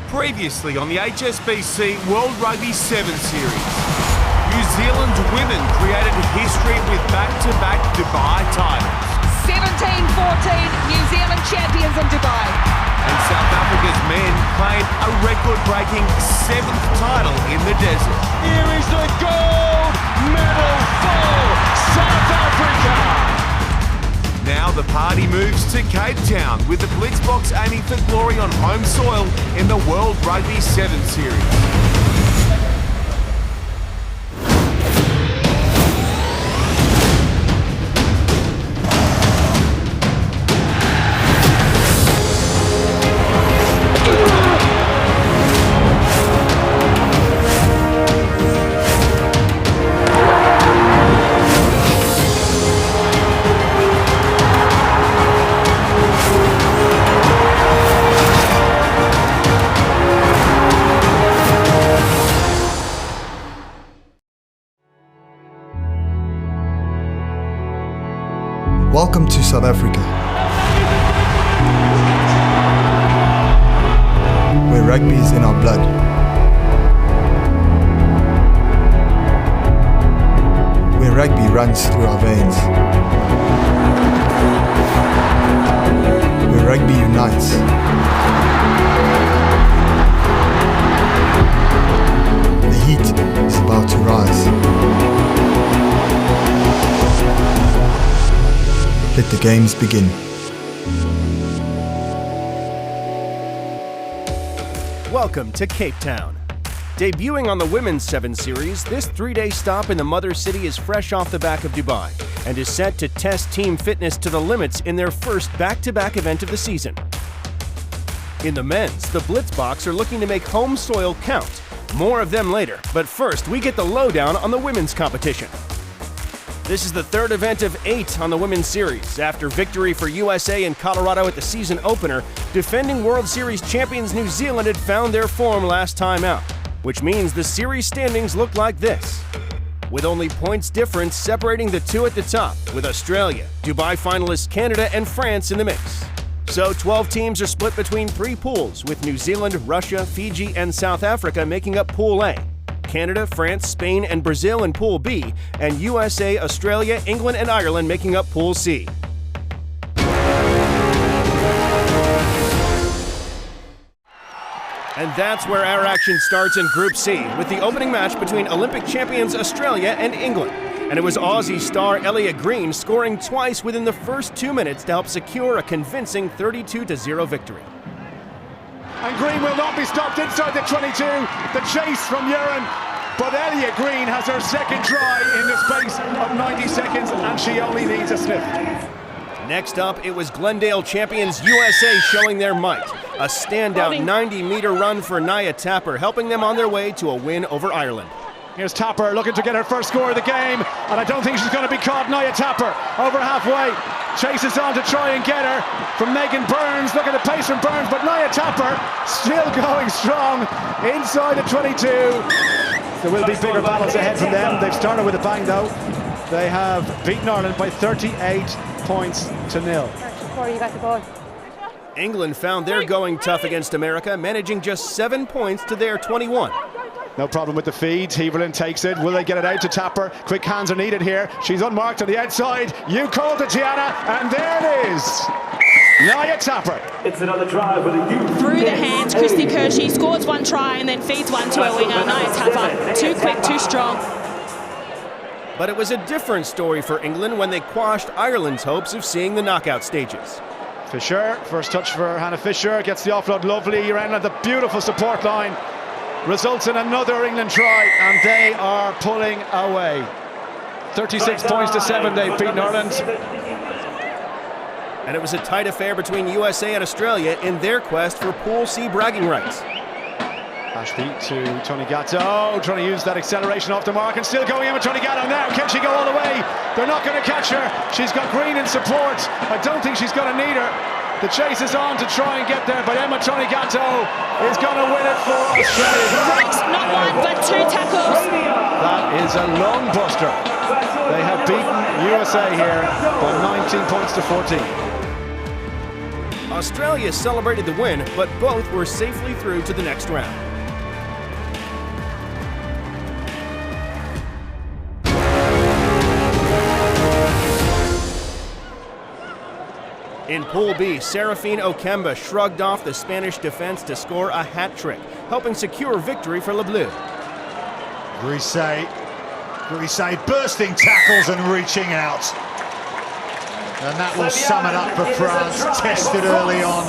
Previously on the HSBC World Rugby 7 Series, New Zealand women created history with back-to-back Dubai titles. 17-14, New Zealand champions in Dubai. And South Africa's men claimed a record-breaking 7th title in the desert. Here is the gold medal for South Africa! Now the party moves to Cape Town, with the Blitzboks aiming for glory on home soil in the World Rugby 7 Series. Welcome to South Africa, where rugby is in our blood. Where rugby runs through our veins. Where rugby unites. The heat is about to rise. Let the games begin. Welcome to Cape Town. Debuting on the Women's 7 Series, this 3-day stop in the Mother City is fresh off the back of Dubai and is set to test team fitness to the limits in their first back-to-back event of the season. In the men's, the Blitzboks are looking to make home soil count. More of them later, but first we get the lowdown on the women's competition. This is the third event of 8 on the Women's Series. After victory for USA and Colorado at the season opener, defending World Series champions New Zealand had found their form last time out, which means the series standings look like this, with only points difference separating the two at the top, with Australia, Dubai finalists Canada, and France in the mix. So 12 teams are split between 3 pools, with New Zealand, Russia, Fiji, and South Africa making up Pool A. Canada, France, Spain, and Brazil in Pool B, and USA, Australia, England, and Ireland making up Pool C. And that's where our action starts in Group C, with the opening match between Olympic champions Australia and England. And it was Aussie star Elliot Green scoring twice within the first 2 minutes to help secure a convincing 32-0 victory. And Green will not be stopped inside the 22. The chase from Uren. But Elliot Green has her second try in the space of 90 seconds, and she only needs a sniff. Next up, it was Glendale champions USA showing their might. A standout 90-meter run for Nia Tapper, helping them on their way to a win over Ireland. Here's Tapper looking to get her first score of the game, and I don't think she's going to be caught. Nia Tapper over halfway, chases on to try and get her from Megan Burns. Look at the pace from Burns, but Nia Tapper still going strong inside the 22. There will be bigger battles ahead from them. They've started with a bang though. They have beaten Ireland by 38 points to 0. You got the ball. England found their going tough against America, managing just 7 points to their 21. No problem with the feeds. Heverlin takes it. Will they get it out to Tapper? Quick hands are needed here. She's unmarked on the outside. You called it, Gianna, and there it is. Nia Tapper. It's another try for the youth. Through the hands, Christy Kershey scores one try and then feeds one to a winger. Nia Tapper, too quick, too strong. But it was a different story for England when they quashed Ireland's hopes of seeing the knockout stages. Fisher, first touch for Hannah Fisher, gets the offload lovely around the beautiful support line. Results in another England try, and they are pulling away. 36 points to 7, they've beaten Ireland. And it was a tight affair between USA and Australia in their quest for Pool C bragging rights. Ashby to Tony Gatto, trying to use that acceleration off the mark, and still going in with Tony Gatto now. Can she go all the way? They're not going to catch her. She's got Green in support. I don't think she's going to need her. The chase is on to try and get there, but Emma Tony Gatto is going to win it for Australia. Right, not one, but 2 tackles. That is a lung buster. They have beaten USA here by 19 points to 14. Australia celebrated the win, but both were safely through to the next round. In Pool B, Serafine Okemba shrugged off the Spanish defense to score a hat trick, helping secure victory for Le Bleu. Grisey bursting tackles and reaching out. And that will sum it up for France. Tested early on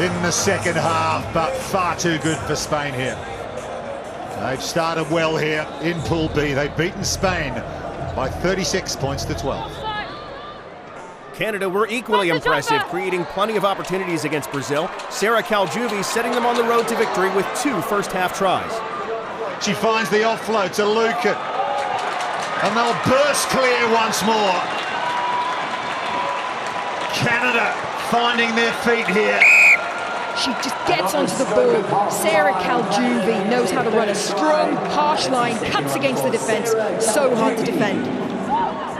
in the second half, but far too good for Spain here. They've started well here in Pool B. They've beaten Spain by 36 points to 12. Canada were equally impressive, creating plenty of opportunities against Brazil. Sarah Caljuvi setting them on the road to victory with 2 first-half tries. She finds the offload to Lucan, and they'll burst clear once more. Canada finding their feet here. She just gets onto the ball. Sarah Caljuvi knows how to run a strong, harsh line, cuts against the defence. So hard to defend.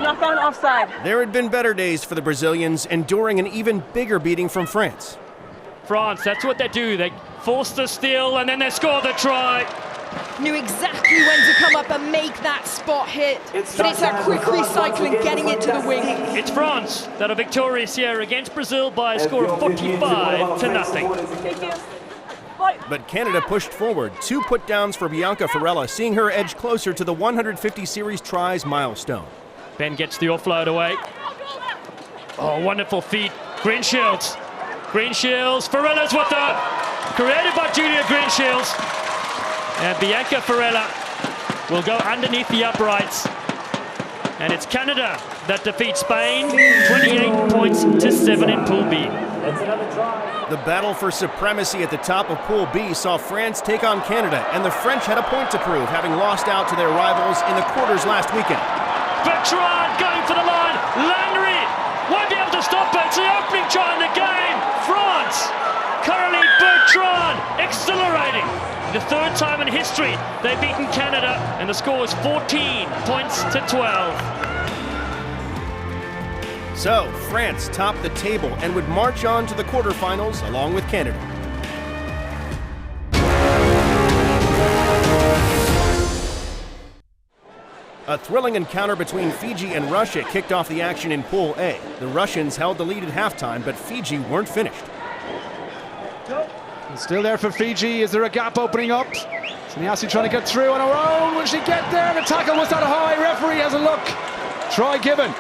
Knock on offside. There had been better days for the Brazilians, enduring an even bigger beating from France. France, that's what they do. They force the steal and then they score the try. Knew exactly when to come up and make that spot hit. But it's that quick recycling, getting it to the wing. It's France that are victorious here against Brazil by a score of 45-0. But Canada pushed forward. 2 put-downs for Bianca Farella, seeing her edge closer to the 150 series tries milestone. Ben gets the offload away. Oh, wonderful feet. Greenshields. Farella's with the... Created by Julia Greenshields. And Bianca Farella will go underneath the uprights. And it's Canada that defeats Spain, 28 points to 7 in Pool B. The battle for supremacy at the top of Pool B saw France take on Canada, and the French had a point to prove, having lost out to their rivals in the quarters last weekend. Bertrand going for the line. Landry won't be able to stop it. It's the opening try in the game. France. Currently Bertrand accelerating. The 3rd time in history they've beaten Canada, and the score is 14 points to 12. So, France topped the table and would march on to the quarterfinals along with Canada. A thrilling encounter between Fiji and Russia kicked off the action in Pool A. The Russians held the lead at halftime, but Fiji weren't finished. Still there for Fiji. Is there a gap opening up? Sanyasi trying to get through on her own. Will she get there? The tackle was that high. Referee has a look. Try given.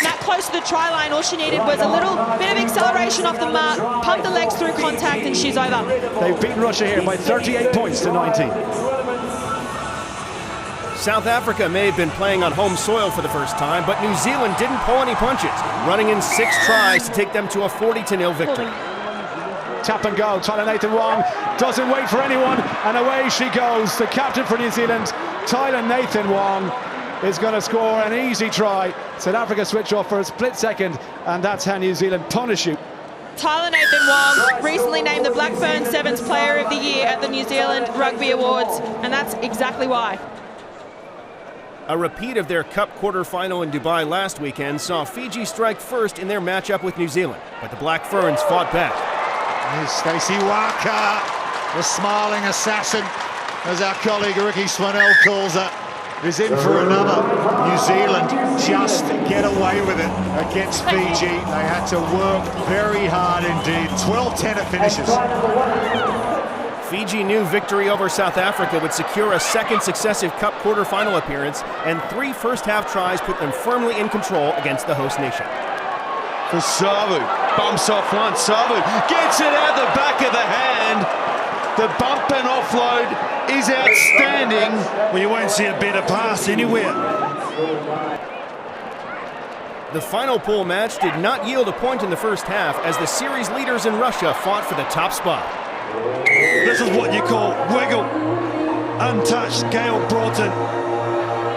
That close to the try line, all she needed was a little bit of acceleration off the mark, pump the legs through contact, and she's over. They've beaten Russia here by 38 points to 19. South Africa may have been playing on home soil for the first time, but New Zealand didn't pull any punches, running in 6 tries to take them to a 40-0 victory. Tap and go. Tyler Nathan Wong doesn't wait for anyone, and away she goes. The captain for New Zealand, Tyler Nathan Wong, is going to score an easy try. South Africa switch off for a split second, and that's how New Zealand punish you. Tyler Nathan Wong, recently named the Blackburn Sevens Player of the Year at the New Zealand Rugby Awards, and that's exactly why. A repeat of their Cup quarterfinal in Dubai last weekend saw Fiji strike first in their matchup with New Zealand, but the Black Ferns fought back. Here's Stacey Waka, the smiling assassin, as our colleague Ricky Swanell calls her, is in for another. New Zealand just get away with it against Fiji. They had to work very hard indeed. 12-10 at finishes. Fiji knew victory over South Africa would secure a 2nd successive Cup quarterfinal appearance, and 3 first-half tries put them firmly in control against the host nation. For Savu, bumps off one. Savu gets it out the back of the hand. The bump and offload is outstanding. Well, you won't see a better pass anywhere. The final pool match did not yield a point in the first half as the series leaders in Russia fought for the top spot. This is what you call wiggle. Untouched, Gail Broughton.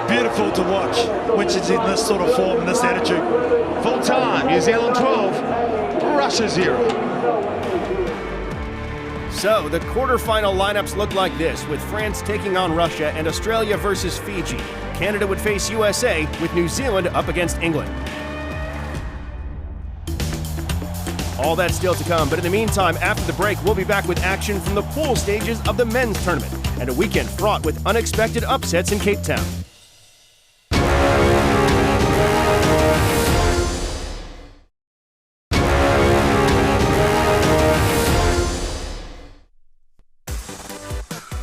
Beautiful to watch when she's in this sort of form and this attitude. Full time, New Zealand 12, Russia 0. So the quarterfinal lineups look like this, with France taking on Russia and Australia versus Fiji. Canada would face USA, with New Zealand up against England. All that's still to come, but in the meantime, after the break, we'll be back with action from the pool stages of the men's tournament and a weekend fraught with unexpected upsets in Cape Town.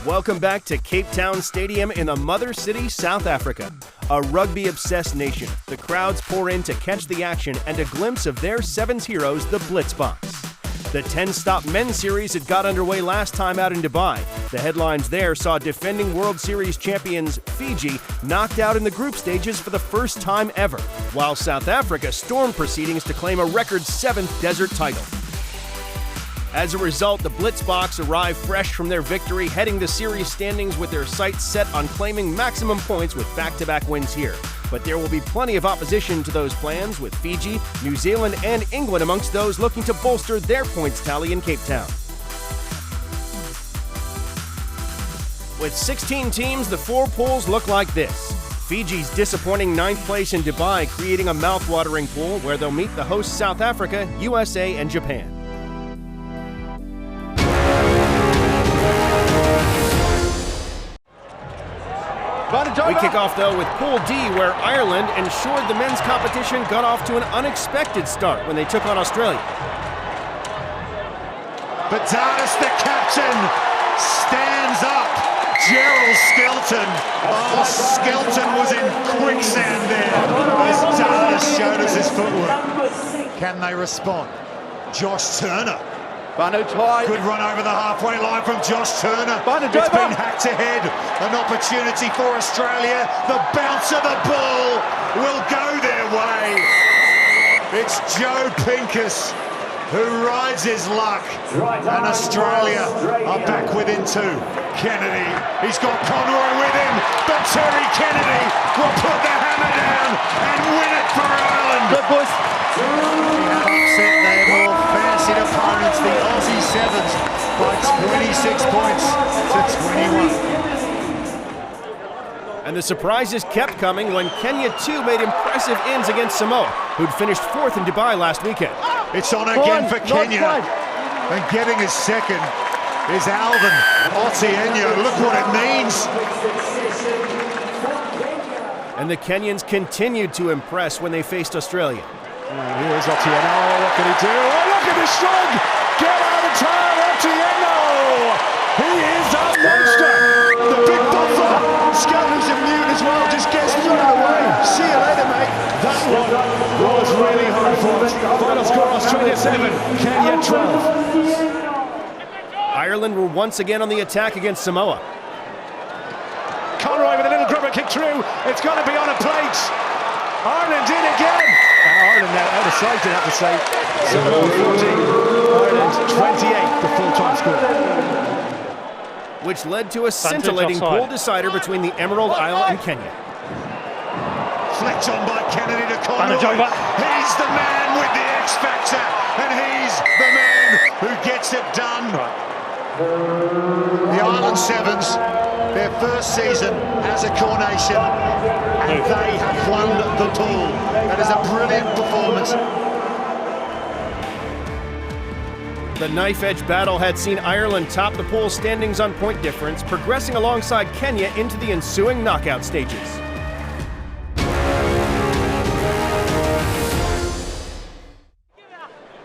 Welcome back to Cape Town Stadium in the Mother City, South Africa. A rugby-obsessed nation. The crowds pour in to catch the action and a glimpse of their Sevens heroes, the Blitzboks. The 10-stop men's series had got underway last time out in Dubai. The headlines there saw defending World Series champions Fiji knocked out in the group stages for the first time ever, while South Africa stormed proceedings to claim a record 7th desert title. As a result, the Blitzboks arrive fresh from their victory, heading the series standings with their sights set on claiming maximum points with back-to-back wins here. But there will be plenty of opposition to those plans, with Fiji, New Zealand, and England amongst those looking to bolster their points tally in Cape Town. With 16 teams, the 4 pools look like this. Fiji's disappointing 9th place in Dubai, creating a mouth-watering pool where they'll meet the hosts South Africa, USA, and Japan. We kick off, though, with Pool D, where Ireland ensured the men's competition got off to an unexpected start when they took on Australia. Batatas, the captain, stands up. Gerald Skelton. Oh, Skelton was in quicksand there as Batatas showed us his footwork. Can they respond? Josh Turner. Good run over the halfway line from Josh Turner. It's been hacked ahead. An opportunity for Australia. The bounce of the ball will go their way. It's Joe Pincus who rides his luck. And Australia are back within 2. Kennedy, he's got Conroy with him, but Terry Kennedy will put the hammer down and win it for Ireland. Good boys. Upset their more fancied opponents, the Aussie Sevens, by 26 points to 21. And the surprises kept coming when Kenya too made impressive ends against Samoa, who'd finished 4th in Dubai last weekend. It's on again for Kenya, and getting his second is Alvin Otieno. Look what it means. And the Kenyans continued to impress when they faced Australia. Here's Otieno. What can he do? Oh, look at the shrug! Get out of town, Otieno! He is a monster! The big buffer! Skelton's immune as well, just gets thrown away. See you later, mate. That one was really hard fought. Final score Australia 7, Kenya 12. Ireland were once again on the attack against Samoa. Conroy with a little grubber kick through. It's got to be on a plate. Ireland in again. And Ireland now out of sight, I have to say. Samoa 40, Ireland 28, the full-time score. Which led to a scintillating pool decider between the Emerald Isle and Kenya. Flicked on by Kennedy to Conroy. He's the man with the X Factor, and he's the man who gets it done. The Ireland Sevens, their first season as a core nation, and they have won the pool. That is a brilliant performance. The knife-edge battle had seen Ireland top the pool standings on point difference, progressing alongside Kenya into the ensuing knockout stages.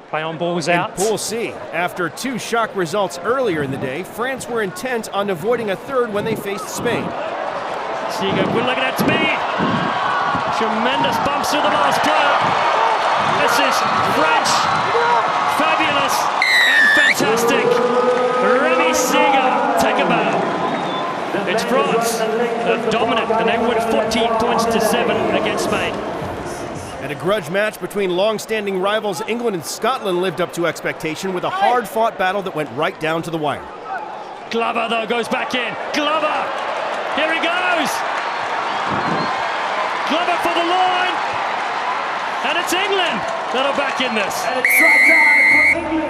Play on balls out. In Pool C, after 2 shock results earlier in the day, France were intent on avoiding a third when they faced Spain. Siga, good look at that speed. Tremendous bumps through the last player. This is French, fabulous and fantastic. Remy Siga, take a bow. It's France, they're dominant, and they win 14 points to 7 against Spain. And a grudge match between long-standing rivals England and Scotland lived up to expectation with a hard-fought battle that went right down to the wire. Glover, though, goes back in. Glover! Here he goes! Glover for the line! And it's England that are back in this.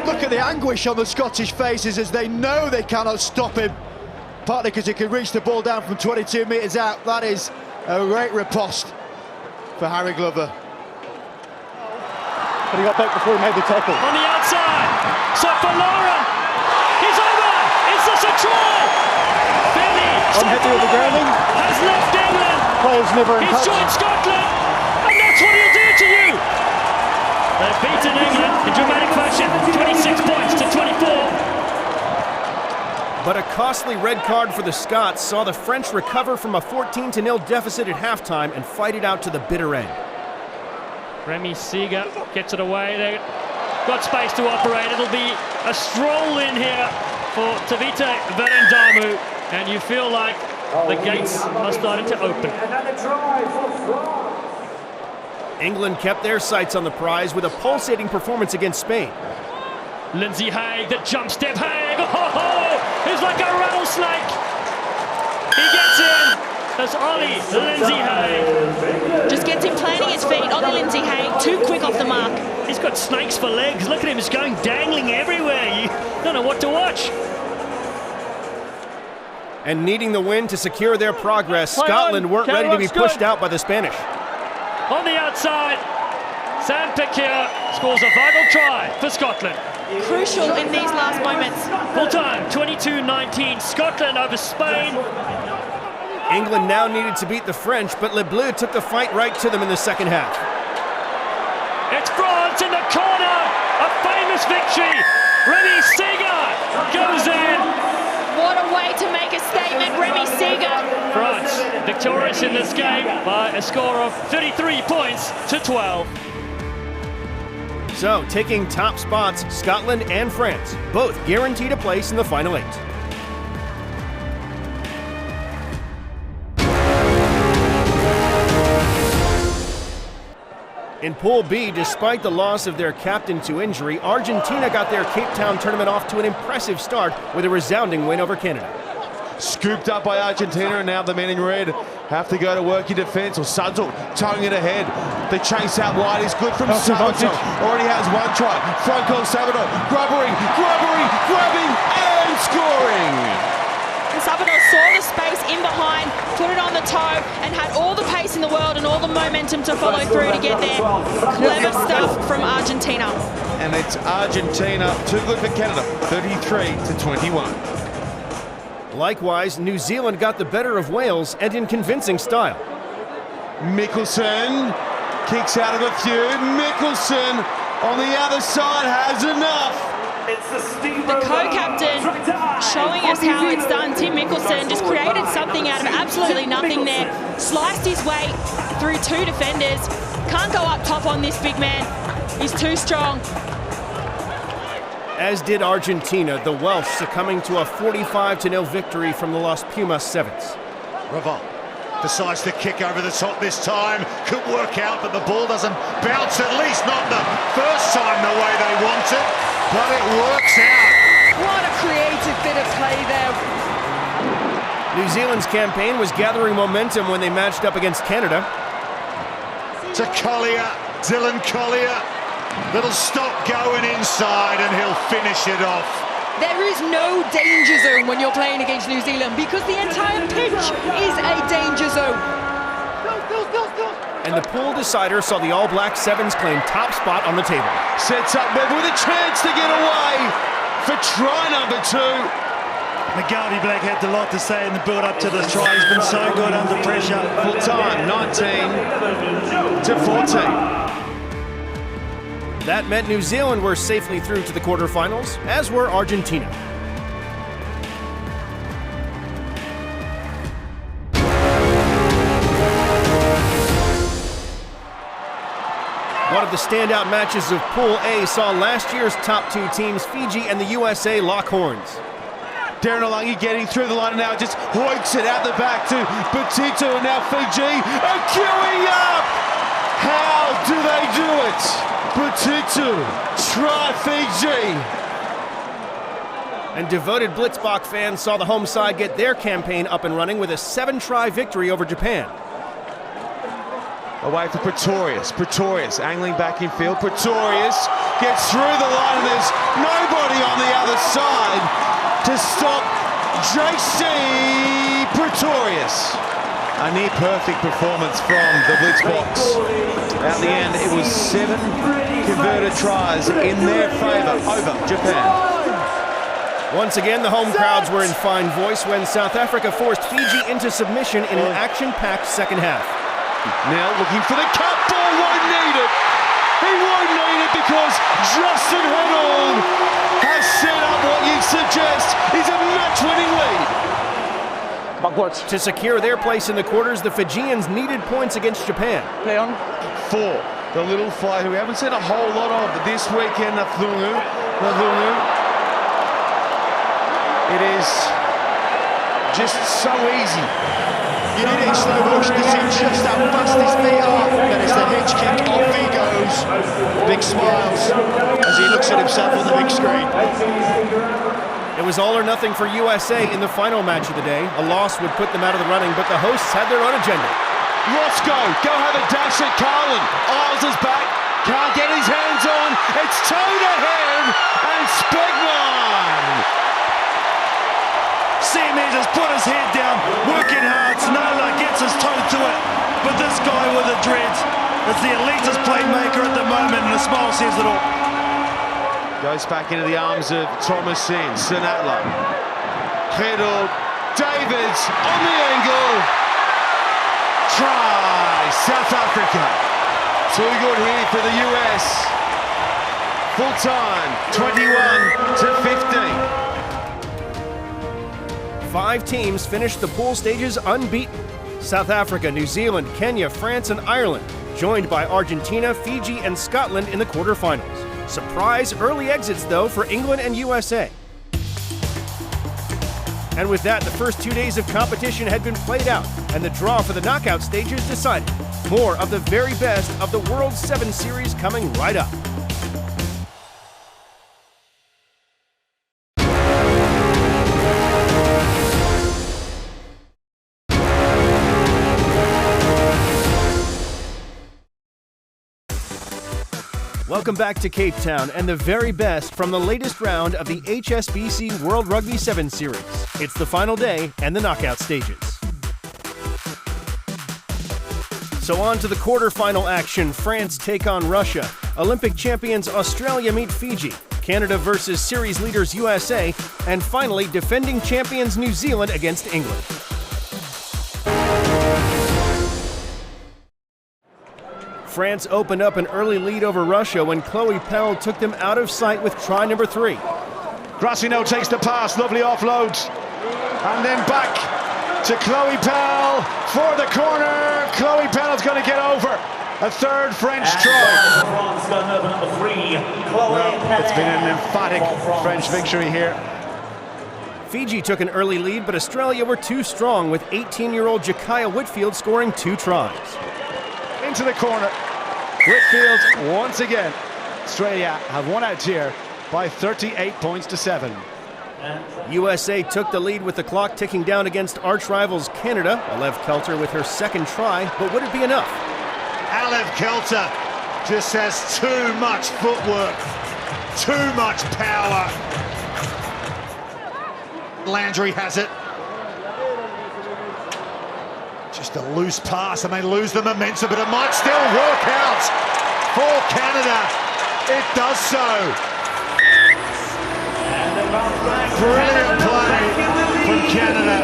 Look at the anguish on the Scottish faces as they know they cannot stop him. Partly because he can reach the ball down from 22 metres out. That is a great riposte for Harry Glover. but he got back before he made the tackle. On the outside, so for Lauren, he's over. Is this a try? Benny, Unhappy with the grounding. Has left England. Players never in He's touch. joined Scotland, and that's what he'll do to you. They've beaten England in dramatic fashion, 26 points to 24. But a costly red card for the Scots saw the French recover from a 14-0 deficit at halftime and fight it out to the bitter end. Remy Seeger gets it away. They've got space to operate. It'll be a stroll in here for Tavita Verendamu, and you feel like the gates are starting to open. England kept their sights on the prize with a pulsating performance against Spain. Lindsay Haig, the jump step. Haig, he's like a rattlesnake. He gets in. That's Ollie Lindsay Haig. Just gets him planting his feet. Ollie Lindsay Haig, too quick off the mark. He's got snakes for legs. Look at him, he's going dangling everywhere. You don't know what to watch. And needing the win to secure their progress, Scotland weren't ready to be pushed out by the Spanish. On the outside, Sam Pekir scores a vital try for Scotland. Crucial in these last moments. Full time, 22-19, Scotland over Spain. England now needed to beat the French, but Le Bleu took the fight right to them in the second half. It's France in the corner, a famous victory. Remy Seeger goes in. What a way to make a statement, Remy Seeger. France victorious in this game by a score of 33 points to 12. So, taking top spots, Scotland and France, both guaranteed a place in the final 8. In Pool B, despite the loss of their captain to injury, Argentina got their Cape Town tournament off to an impressive start with a resounding win over Canada. Scooped up by Argentina, and now the men in red have to go to work in defence, or Sudsel towing it ahead. The chase out wide is good from Salvador. Already has one try. Franco Salvador, grabbing and scoring. And Salvador saw the space in behind, put it on the toe, and had all the pace in the world and all the momentum to follow through to get there. Clever stuff from Argentina. And it's Argentina, too good for Canada, 33-21. Likewise, New Zealand got the better of Wales, and in convincing style. Mickelson kicks out of a few. Mickelson on the other side has enough. The co-captain showing us how it's done. Tim Mickelson just created something out of absolutely nothing there. Sliced his way through 2 defenders. Can't go up top on this big man. He's too strong. As did Argentina, the Welsh succumbing to a 45-0 victory from the Los Pumas Sevens. Raval decides to kick over the top this time. Could work out, but the ball doesn't bounce, at least not the first time the way they want it. But it works out. What a creative bit of play there. New Zealand's campaign was gathering momentum when they matched up against Canada. To Collier, Dylan Collier. Little stop going inside and he'll finish it off. There is no danger zone when you're playing against New Zealand because the entire pitch is a danger zone. And the pool decider saw the All Black Sevens claim top spot on the table. Sets up Bev with a chance to get away for try number 2. McGarvey Black had a lot to say in the build-up to this try. He's been so good under pressure. Full time, 19-14. That meant New Zealand were safely through to the quarterfinals, as were Argentina. One of the standout matches of Pool A saw last year's top 2 teams, Fiji and the USA, lock horns. Darren Olangi getting through the line now, just hoiks it out the back to Batito, and now Fiji are queuing up! How do they do it? Batito, try Fiji! And devoted Blitzbach fans saw the home side get their campaign up and running with a 7-try victory over Japan. Away for Pretorius angling back in field. Pretorius gets through the line, and there's nobody on the other side to stop JC Pretorius. A near perfect performance from the Blitzbox. At the end, it was 7 converted tries in their favour over Japan. Once again, the home crowds were in fine voice when South Africa forced Fiji into submission in an action-packed second half. Now looking for the cut ball, won't need it. He won't need it because Justin Henold has set up what you'd suggest is a match-winning lead. Backwards. To secure their place in the quarters, the Fijians needed points against Japan. Play on. For the little fly who we haven't seen a whole lot of this weekend, Nathungu. It is just so easy. You need it in slow motion to see just how fast his feet are. Then it's the hitch kick, off he goes. Big smiles as he looks at himself on the big screen. It was all or nothing for USA in the final match of the day. A loss would put them out of the running, but the hosts had their own agenda. Roscoe, go have a dash at Carlin. Isles is back, can't get his hands on. It's towed ahead, and Spegman. Seaman has put his head down, working hard. Snarla gets his toe to it, but this guy with the dreads is the elitist playmaker at the moment, and a smile says it all. Goes back into the arms of Thomasin, Sinatla. Hedl, Davids on the angle. Try, South Africa. Too good here for the US. Full time, 21-15. 5 teams finished the pool stages unbeaten. South Africa, New Zealand, Kenya, France, and Ireland, joined by Argentina, Fiji, and Scotland in the quarterfinals. Surprise early exits, though, for England and USA. And with that, the first 2 days of competition had been played out, and the draw for the knockout stages decided. More of the very best of the World 7 Series coming right up. Welcome back to Cape Town and the very best from the latest round of the HSBC World Rugby 7 Series. It's the final day and the knockout stages. So on to the quarterfinal action. France take on Russia. Olympic champions Australia meet Fiji. Canada versus series leaders USA. And finally, defending champions New Zealand against England. France opened up an early lead over Russia when Chloe Pell took them out of sight with try number 3. Grassino takes the pass, lovely offload. And then back to Chloe Pell for the corner. Chloe Pell is going to get over. A third French try. It's been an emphatic French victory here. Fiji took an early lead, but Australia were too strong with 18-year-old Jakaya Whitfield scoring 2 tries. Into the corner. Whitfield once again. Australia have won out here by 38 points to 7. USA took the lead with the clock ticking down against arch rivals Canada. Alev Kelter with her second try, but would it be enough? Alev Kelter just has too much footwork, too much power. Landry has it. Just a loose pass and they lose the momentum, but it might still work out for Canada. It does so. Brilliant play from Canada.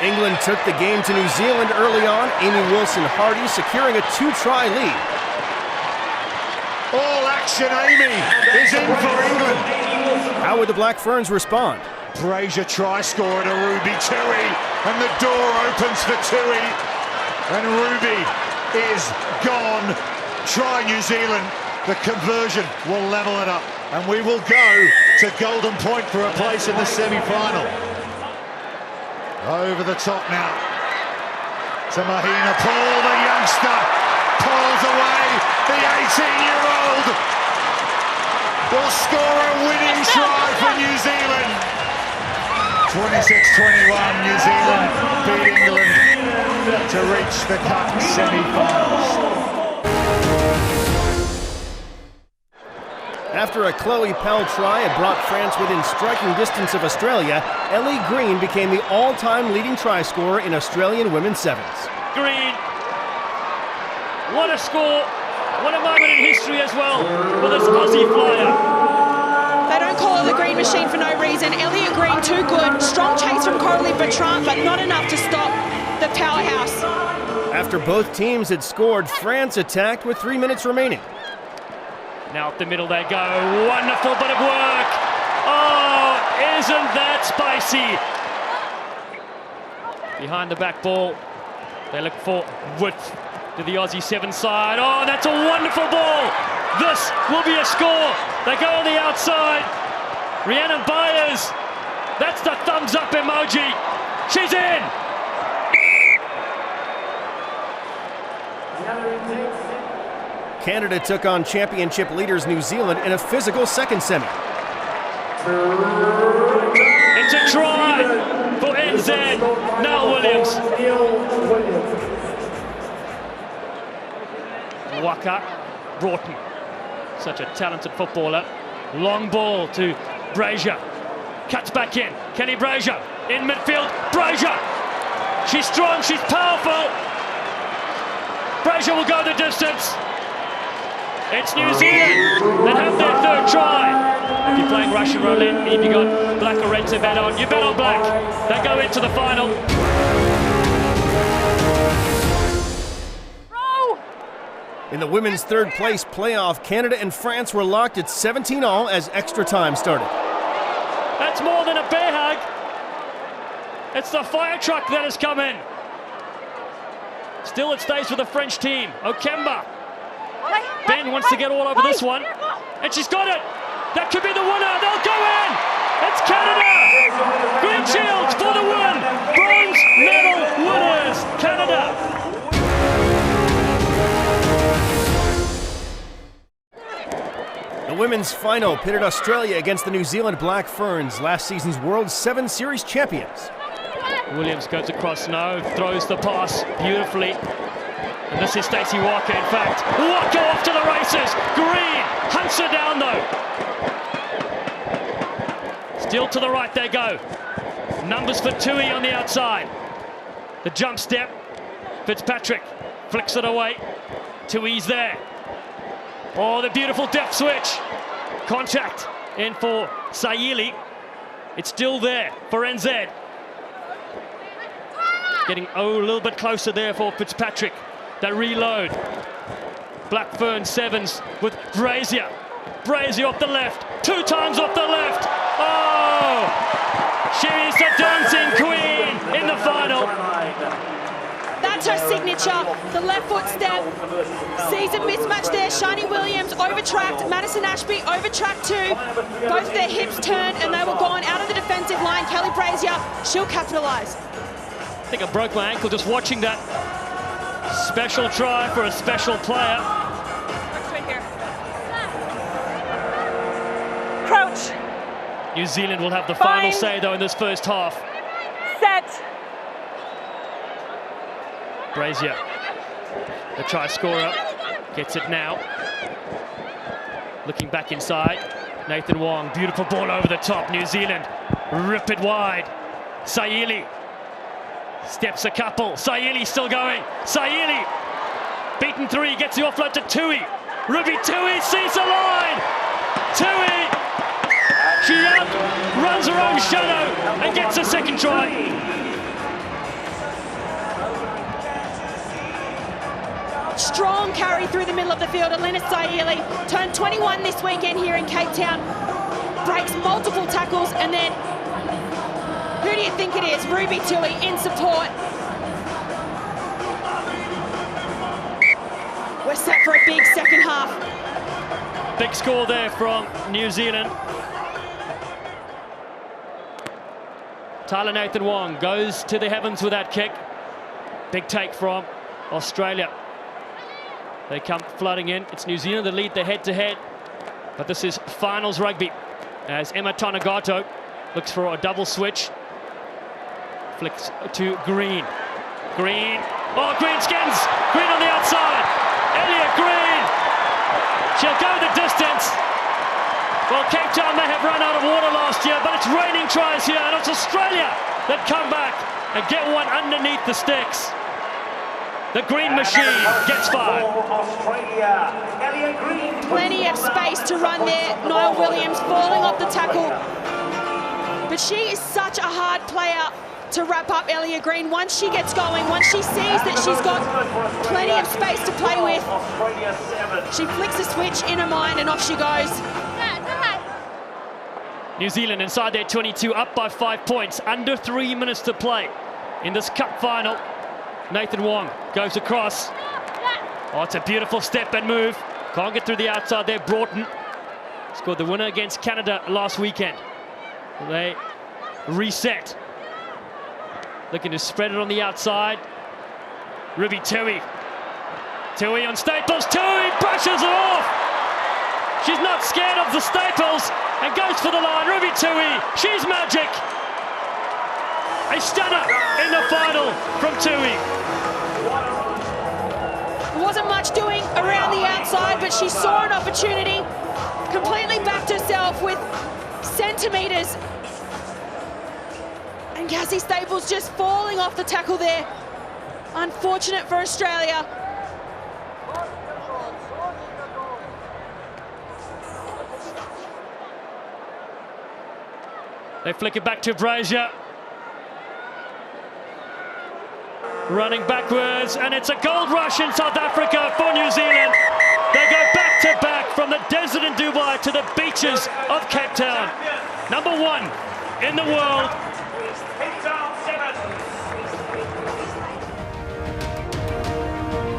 England took the game to New Zealand early on. Amy Wilson-Hardy securing a 2-try lead. All action Amy is in for England. How would the Black Ferns respond? Brazier try scorer to Ruby Tui, and the door opens for Tui, and Ruby is gone. Try New Zealand, the conversion will level it up, and we will go to Golden Point for a place in the semi-final. Over the top now to Mahina Paul, the youngster, pulls away, the 18-year-old will score a winning try for New Zealand. 26-21, New Zealand beat England to reach the Cup semi-finals. After a Chloe Pell try had brought France within striking distance of Australia, Ellie Green became the all-time leading try scorer in Australian women's sevens. Green, what a score! What a moment in history as well for this Aussie flyer. They don't call her the Green Machine for no reason. Elliot Green, too good. Strong chase from Coralie Bertrand, but not enough to stop the powerhouse. After both teams had scored, France attacked with 3 minutes remaining. Now up the middle they go. Wonderful bit of work. Oh, isn't that spicy? Behind the back ball, they look for width to the Aussie 7 side. Oh, that's a wonderful ball. This will be a score. They go on the outside. Rhiannon Byers, that's the thumbs up emoji. She's in. Canada took on championship leaders New Zealand in a physical second semi. It's a try for NZ. Now Williams. Waka Broughton, such a talented footballer. Long ball to Brazier. Cuts back in. Kelly Brazier in midfield. Brazier. She's strong. She's powerful. Brazier will go the distance. It's New Zealand that have their third try. If you're playing Russian roulette, if you got black or red to bet on, you bet on black. They go into the final. In the women's third place playoff, Canada and France were locked at 17-all as extra time started. That's more than a bear hug. It's the fire truck that has come in. Still it stays with the French team. Okemba. Ben wants to get all over this one. And she's got it. That could be the winner. They'll go in. It's Canada. Green Shields for the win. Bronze medal winners. Canada. The women's final pitted Australia against the New Zealand Black Ferns, last season's World 7 Series champions. Williams goes across now, throws the pass beautifully. And this is Stacey Walker, in fact. Walker off to the races. Green hunts her down though. Still to the right they go. Numbers for Tui on the outside. The jump step. Fitzpatrick flicks it away. Tui's there. Oh, the beautiful depth switch. Contact in for Sayili. It's still there for NZ. Getting a little bit closer there for Fitzpatrick. They reload. Black Fern Sevens with Brazier. Brazier off the left. 2 times off the left. Oh! She's the dancing queen in the final. That's her signature. The left foot step. Sees a mismatch there. Shani Williams overtracked. Madison Ashby overtracked too. Both their hips turned and they were gone out of the defensive line. Kelly Brazier, she'll capitalise. I think I broke my ankle just watching that. Special try for a special player. Crouch. New Zealand will have the final say though in this first half. Set. Brazier, the try scorer, gets it now. Looking back inside. Nathan Wong, beautiful ball over the top. New Zealand, rip it wide. Sayili. Steps a couple. Sayili still going. Sayili. Beaten 3. Gets the offload to Tui. Ruby Tui sees the line. Tui. She runs her own shadow and gets a second try. Strong carry through the middle of the field. Alina Sayili turned 21 this weekend here in Cape Town. Breaks multiple tackles and then who do you think it is? Ruby Tui in support. We're set for a big second half. Big score there from New Zealand. Tyler Nathan Wong goes to the heavens with that kick. Big take from Australia. They come flooding in. It's New Zealand that lead the head-to-head. But this is finals rugby as Emma Tonagato looks for a double switch. Flicks to Green. Green. Oh, Green skins. Green on the outside. Elliot Green. She'll go the distance. Well, Cape Town may have run out of water last year, but it's raining tries here, and it's Australia that come back and get one underneath the sticks. The Green Machine gets 5. Plenty of space to run there. Niall Williams falling off the tackle. But she is such a hard player to wrap up Ellia Green. Once she gets going, once she sees that she's got plenty of space to play with, she flicks a switch in her mind and off she goes. New Zealand inside their 22, up by 5 points, under 3 minutes to play in this cup final. Nathan Wong goes across. Oh, it's a beautiful step and move. Can't get through the outside there. Broughton scored the winner against Canada last weekend. They reset. Looking to spread it on the outside. Ruby Tui. Tui on Staples. Tui brushes it off. She's not scared of the Staples and goes for the line. Ruby Tui, she's magic. A stunner in the final from Tui. There wasn't much doing around the outside, but she saw an opportunity, completely backed herself with centimetres. And Cassie Staples just falling off the tackle there. Unfortunate for Australia. They flick it back to Brazier. Running backwards, and it's a gold rush in South Africa for New Zealand. They go back to back from the desert in Dubai to the beaches of Cape Town. Number 1 in the world.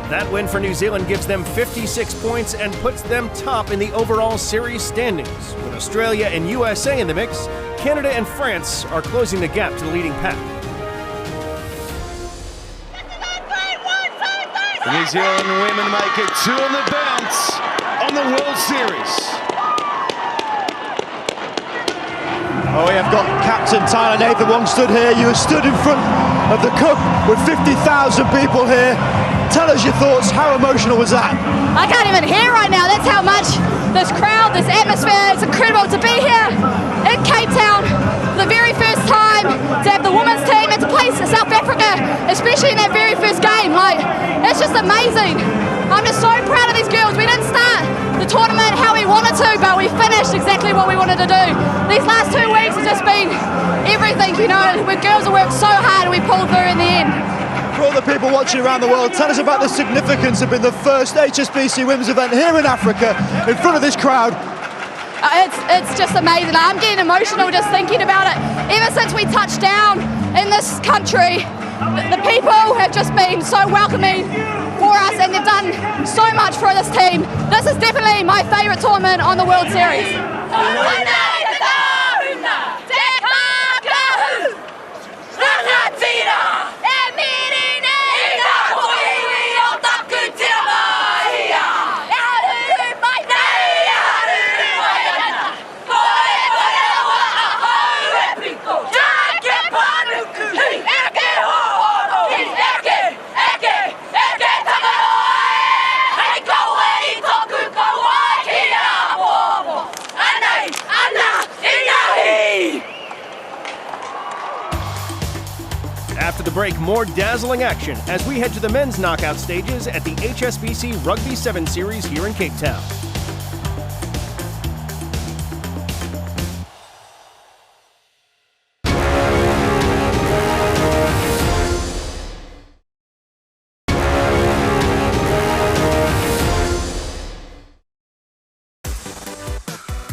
That win for New Zealand gives them 56 points and puts them top in the overall series standings. With Australia and USA in the mix, Canada and France are closing the gap to the leading pack. The New Zealand women make it 2 on the bounce on the World Series. Oh, we have got Captain Tyler Nathan Wong stood here. You have stood in front of the Cup with 50,000 people here. Tell us your thoughts. How emotional was that? I can't even hear right now. That's how much this crowd, this atmosphere, it's incredible to be here in Cape Town for the very first time, to have the women's team and to play South Africa, especially in that very first game. Like, it's just amazing. I'm just so proud of these girls. We didn't start the tournament how we wanted to, but we finished exactly what we wanted to do. These last 2 weeks has just been everything, you know. We girls have worked so hard and we pulled through in the end. For all the people watching around the world, tell us about the significance of being the first HSBC women's event here in Africa in front of this crowd. It's just amazing. I'm getting emotional just thinking about it. Ever since we touched down in this country, the people have just been so welcoming for us and they've done so much for this team. This is definitely my favourite tournament on the World Series. After the break, more dazzling action as we head to the men's knockout stages at the HSBC Rugby 7 Series here in Cape Town.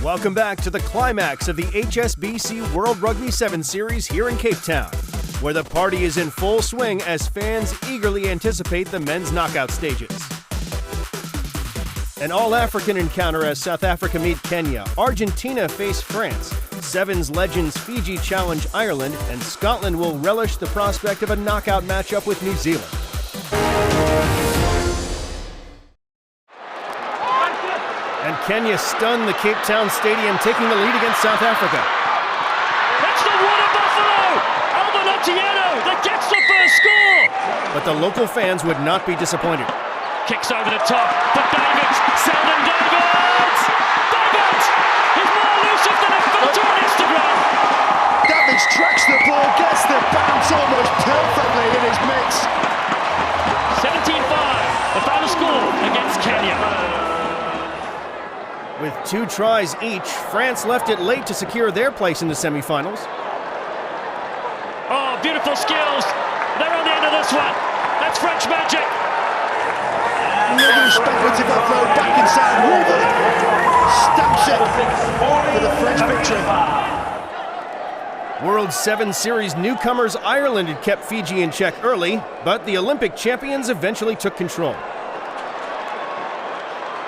Welcome back to the climax of the HSBC World Rugby 7 Series here in Cape Town, where the party is in full swing as fans eagerly anticipate the men's knockout stages. An all-African encounter as South Africa meet Kenya, Argentina face France, Sevens legends Fiji challenge Ireland, and Scotland will relish the prospect of a knockout matchup with New Zealand. And Kenya stunned the Cape Town Stadium, taking the lead against South Africa. It's the Water Buffalo! Alvin Otieno that gets the first score! But the local fans would not be disappointed. Kicks over the top for Davids. Selden Davids! Davids! He's more elusive than a filter on Instagram! Davids tracks the ball, gets the bounce almost perfectly in his mix. 17 With 2 tries each, France left it late to secure their place in the semi-finals. Oh, beautiful skills. They're on the end of this one. That's French magic. Another speculative offload back inside. Rugby stamps it for the French victory. World 7 Series newcomers Ireland had kept Fiji in check early, but the Olympic champions eventually took control.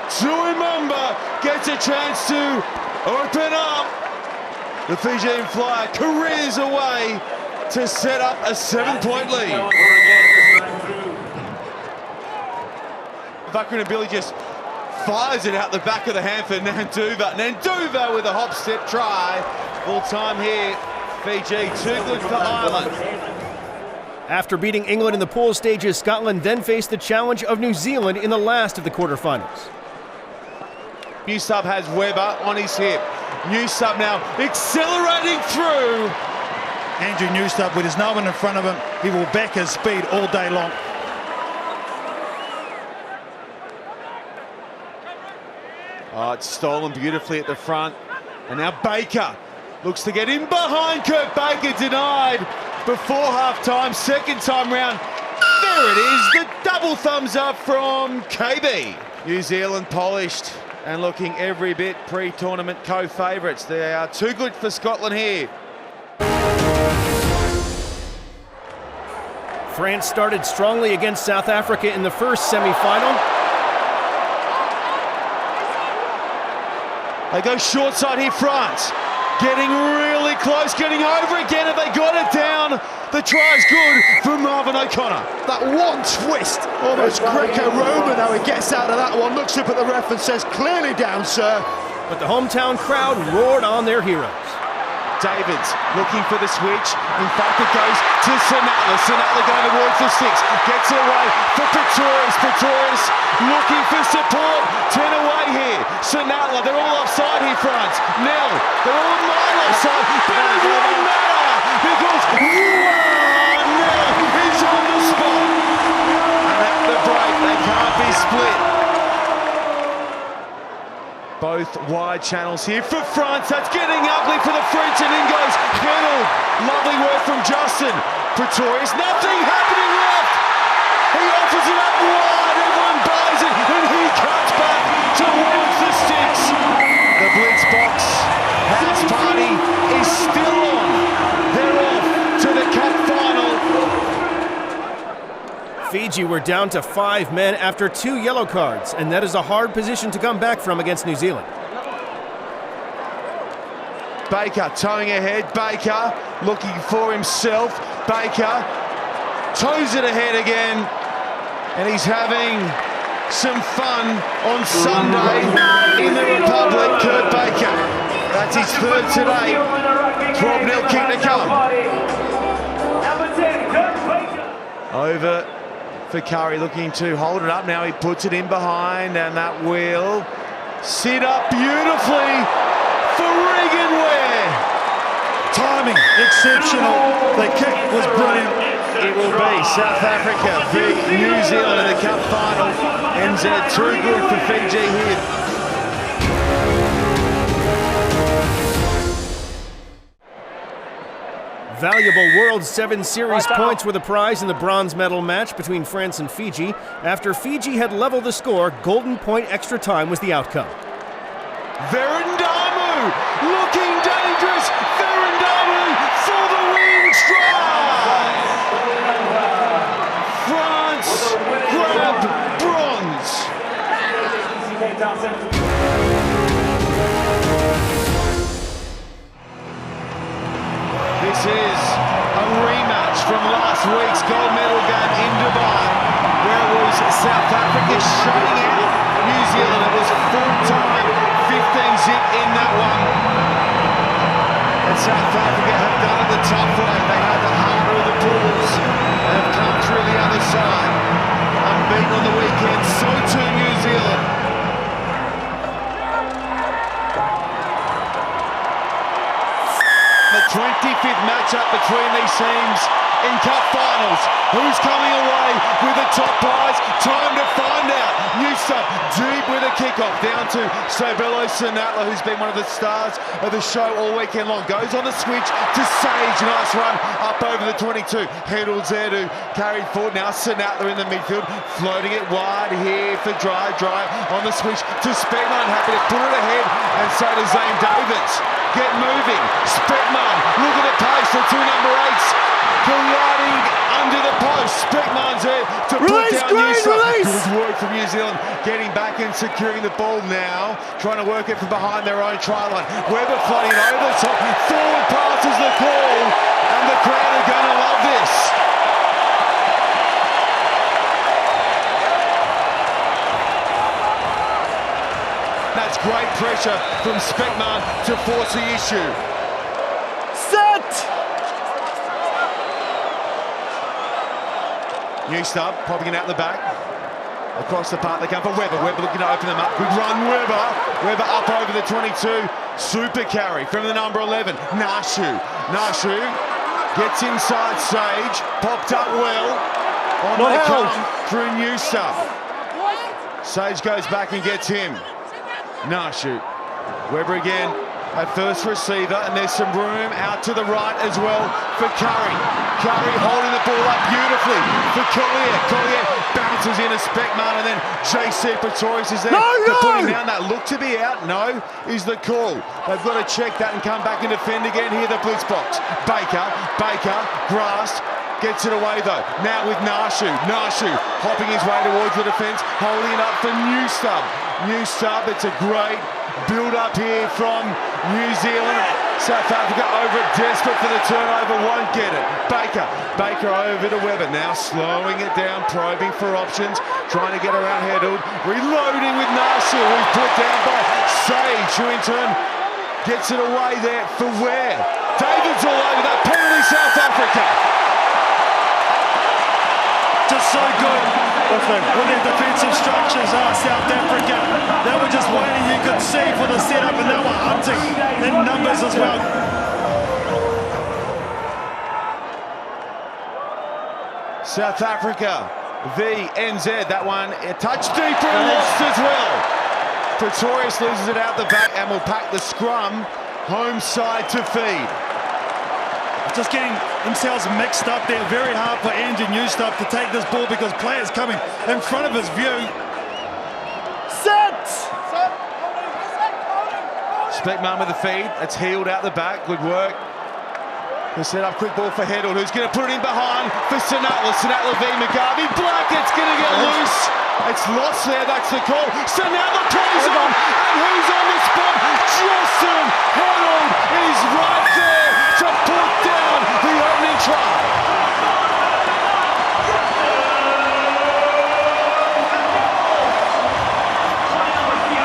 Tuimamba gets a chance to open up. The Fijian flyer careers away to set up a 7-point lead. Vakrin Billy just fires it out the back of the hand for Nanduva. Nanduva with a hop-step try. Full time here. Fiji, too good for Ireland. After beating England in the pool stages, Scotland then faced the challenge of New Zealand in the last of the quarterfinals. New sub has Weber on his hip. New sub now accelerating through. Andrew Newsub with his no one in front of him. He will back his speed all day long. Oh, it's stolen beautifully at the front. And now Baker looks to get in behind. Kurt Baker denied before half-time. Second time round. There it is, the double thumbs up from KB. New Zealand polished and looking every bit pre-tournament co-favourites. They are too good for Scotland here. France started strongly against South Africa in the first semi-final. They go short side here, France. Getting really close, getting over again. Have they got it down? The try's good for Marvin O'Connor. That one twist, almost Greco-Roman how he gets out of that one. Looks up at the ref and says, clearly down, sir. But the hometown crowd roared on their heroes. Davids looking for the switch. In fact, it goes to Sinatla. Sinatla going towards the 6. Gets it away for Pretorius. Pretorius looking for support. 10 away here. Sinatla, they're all offside here, France. Nell, they're all a mile offside. But it won't matter because Nell is on the spot. And at the break, they can't be split. Both wide channels here for France. That's getting ugly for the French, and in goes Hennel. Lovely work from Justin. Pretorius, nothing happening left. He offers it up wide. Everyone buys it, and he cuts back towards the sticks. The blitz box house party is still on. They're off to the cup final. Fiji were down to 5 men after 2 yellow cards, and that is a hard position to come back from against New Zealand. Baker towing ahead. Baker looking for himself. Baker toes it ahead again, and he's having some fun on Sunday in the Republic. Kurt Baker, that's his third today. 12-0 kick to come. Over for Curry, looking to hold it up now. He puts it in behind, and that will sit up beautifully for Regan Ware. Timing exceptional. The kick was brilliant. It will be South Africa v New Zealand in the cup final. NZ too good for Fiji here. Valuable World 7 Series points were the prize in the bronze medal match between France and Fiji. After Fiji had leveled the score, golden point extra time was the outcome. Verandamu looking dangerous. Verandamu for the win try. France grab bronze. This is a rematch from last week's gold medal game in Dubai, where it was South Africa shutting out New Zealand. It was full-time, 15-zip in that one. And South Africa have done it the tough way. They had the harder of the pools and have come through the other side. Unbeaten on the weekend, so too New Zealand. The 25th match matchup between these teams in cup finals. Who's coming away with the top prize? Time to find out. New stuff, deep with a kickoff down to Sobelo Sinatla, who's been one of the stars of the show all weekend long. Goes on the switch to Sage. Nice run up over the 22. Heddles there to carry forward. Now Sinatla in the midfield, floating it wide here for Dry on the switch to Speckman. Happy to put it ahead, and so does Zane Davids. Get moving. Speckman, look at the pace. The two number 8s colliding under the post. Speckman's there to put down New Zealand. Good work from New Zealand, getting back and securing the ball now, trying to work it from behind their own try line. Webber floating over the top. Forward pass is the call, and the crowd are going to love this. That's great pressure from Speckman to force the issue. Set! New stub, popping it out the back. Across the park, they come for Webber. Webber looking to open them up. Good run, Webber. Webber up over the 22. Super carry from the number 11. Nashu gets inside Sage. Popped up well. On the come through New stuff. Sage goes back and gets him. Nashu. Webber again. At first receiver, and there's some room out to the right as well for Curry. Curry holding the ball up beautifully for Collier. Collier bounces in a Speckman, and then JC Pretorius is there to put him down. That looked to be out. No, is the call. They've got to check that and come back and defend again. Here, the blitz box. Baker, grasped. Gets it away though. Now with Nashu hopping his way towards the defence, holding it up for New Stub. New Stub, it's a great build up here from New Zealand. South Africa over it, desperate for the turnover, won't get it. Baker over to Webber, now slowing it down, probing for options, trying to get around Heddled, reloading with Nashu, who's put down by Sage, who in turn gets it away there for Ware. David's all over that, penalty South Africa. Just so good with their defensive structures are South Africa. They were just waiting, you could see, for the setup, and they were hunting in numbers as well. South Africa, the NZ, that one a touch deeper and lost as well. Pretorius loses it out the back and will pack the scrum home side to feed. Just getting themselves mixed up there. Very hard for Andrew Newstuff to take this ball because players coming in front of his view. Set! Speckman with the feed. It's healed out the back. Good work. They set up quick ball for Heddle, who's going to put it in behind for Sinatla. Sinatla v. McGarvey. Blackett's going to get loose. It's lost there. That's the call. Sinatla plays on. And who's on the spot? Justin Heddle is right there to put down the opening try.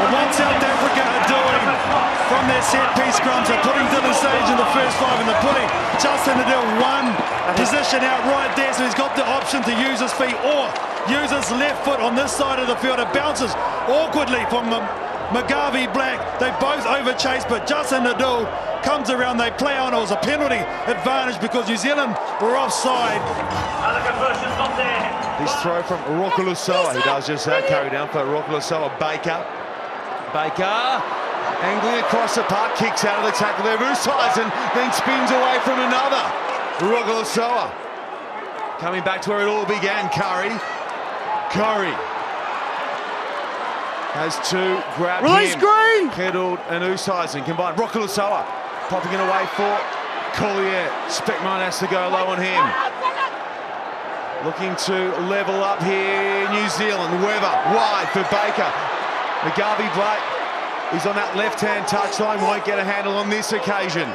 What South Africa are doing from their set-piece scrums, they're putting Dylan Sage in the first 5, and they're putting Justin to do one position out right there, so he's got the option to use his feet or use his left foot on this side of the field. It bounces awkwardly from McGarvey Black. They both overchase, but Justin Nadeau comes around, they play on. It was a penalty advantage because New Zealand were offside. This throw from Rokulusoa, who does just that, carry down for Rokulusoa. Baker, angling across the park, kicks out of the tackle there. Roostheisen then spins away from another. Rokulusoa coming back to where it all began. Curry has to grab Release him. Green! Heddled and Oosthuizen combined. Rokulusoa popping it away for Collier. Speckman has to go low on him. Looking to level up here, New Zealand. Webber wide for Baker. McGarvey Black is on that left-hand touchline, won't get a handle on this occasion.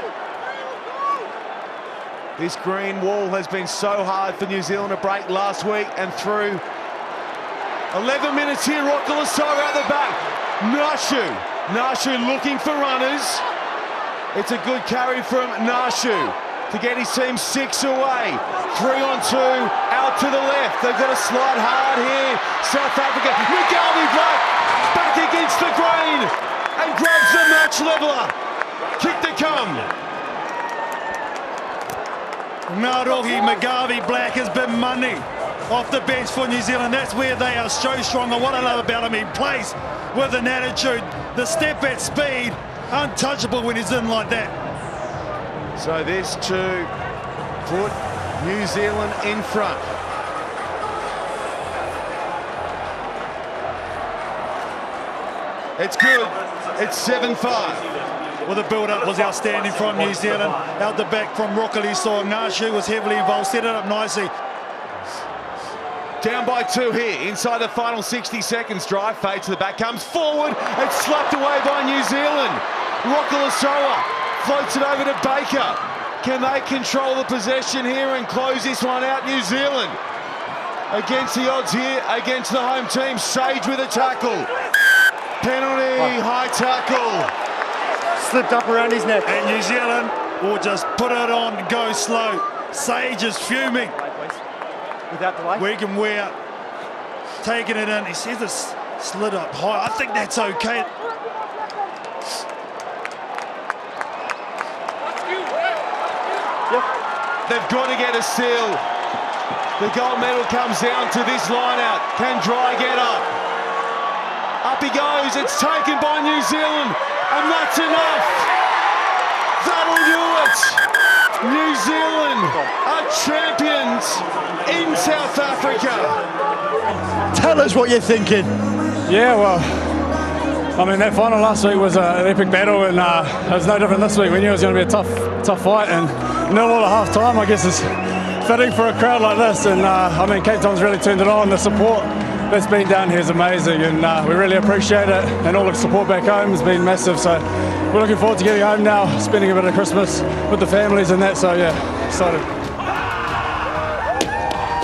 This green wall has been so hard for New Zealand to break last week and through. 11 minutes here, Rokulusoa out the back. Nashu looking for runners. It's a good carry from Nashu to get his team 6 away. 3-on-2, out to the left. They've got to slide hard here. South Africa, McGarvey Black back against the green and grabs the match leveler. Kick to come. Ngārohi McGarvey Black has been money off the bench for New Zealand. That's where they are so strong, and what I love about him, he plays with an attitude. The step at speed, untouchable when he's in like that. So this to put New Zealand in front. It's good. It's 7-5. Well, the build-up was outstanding from New Zealand. Out the back from Rockily saw Ngashu was heavily involved, set it up nicely. Down by 2 here, inside the final 60 seconds. Drive, fade to the back, comes forward. It's slapped away by New Zealand. Rockalasoa floats it over to Baker. Can they control the possession here and close this one out? New Zealand against the odds here, against the home team. Sage with a tackle. Penalty, high tackle. Slipped up around his neck. And New Zealand will just put it on, go slow. Sage is fuming. Without delay. Wigan Ware taking it in. He says it's slid up high. I think that's okay. They've got to get a seal. The gold medal comes down to this line out. Can Dry get up? Up he goes. It's taken by New Zealand. And that's enough. That'll do it. New Zealand are champions in South Africa. Tell us what you're thinking. Yeah, well, I mean, that final last week was an epic battle, and it was no different this week. We knew it was going to be a tough fight, and 0-0 at half time, I guess, is fitting for a crowd like this. And I mean, Cape Town's really turned it on. The support that's been down here is amazing, and we really appreciate it. And all the support back home has been massive. So we're looking forward to getting home now, spending a bit of Christmas with the families and that. So yeah, excited.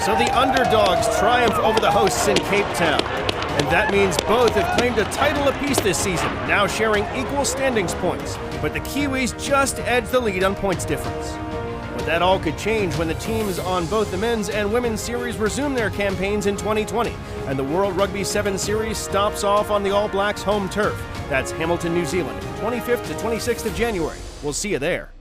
So the underdogs triumph over the hosts in Cape Town. And that means both have claimed a title apiece this season, now sharing equal standings points. But the Kiwis just edged the lead on points difference. But that all could change when the teams on both the men's and women's series resume their campaigns in 2020, and the World Rugby 7 Series stops off on the All Blacks home turf. That's Hamilton, New Zealand, 25th to 26th of January. We'll see you there.